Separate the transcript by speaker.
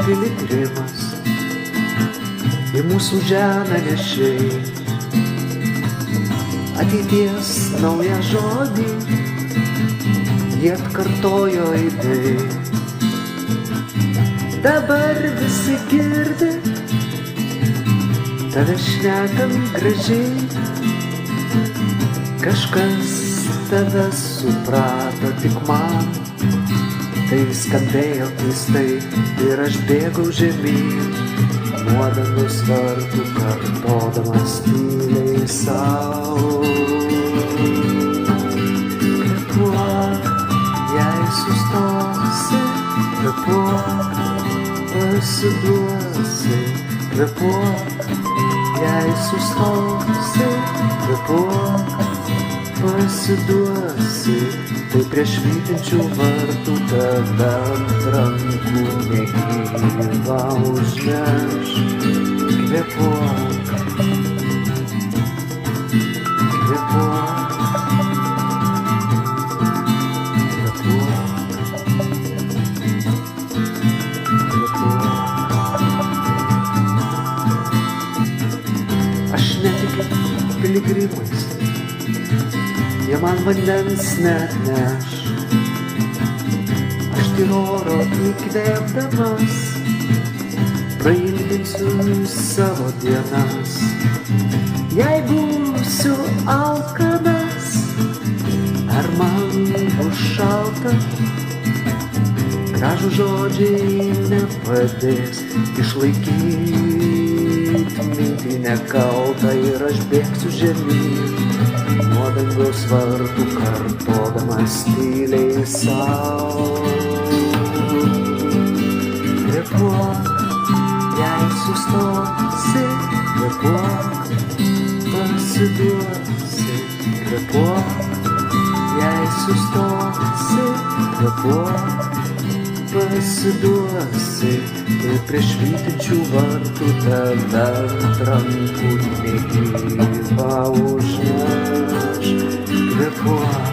Speaker 1: piligrimas į mūsų žemę nešiai, ateities naują žodį jie atkartojo aidai. Dabar visi girdi tave šnekant gražiai, kažkas tave suprato tik man. Tai skambėjo keistai ir aš bėgau žemyn, nuo dangaus vartų kartodamas tyliai sau. Kvėpuok, jei sustosi, kvėpuok, pasiduosi, kvėpuok, jei sustosi, kvėpuok, pasiduosi. Tai prie švytinčių vartų tave ant rankų negyvą užneš. Kvėpuok, kvėpuok, kvėpuok, kvėpuok. Aš netikiu piligrimais, jie man vandens neatneš. Aš tiroro įkvėpdamas prailginsiu savo dienas. Jei būsiu alkanas, ar man bus šalta, gražų žodžiai nepadės išlaikyt mintį nekaltą ir aš bėgsiu žemyn, nuo dangaus vartų kartodamas tyliai sau. Kvėpuok, jei sustosi, kvėpuok, pasiduosi, kvėpuok, jei sustosi, kvėpuok, pasiduosi. Ir prie švytinčių vartų tave ant rankų negyvą užneš. Kvėpuok,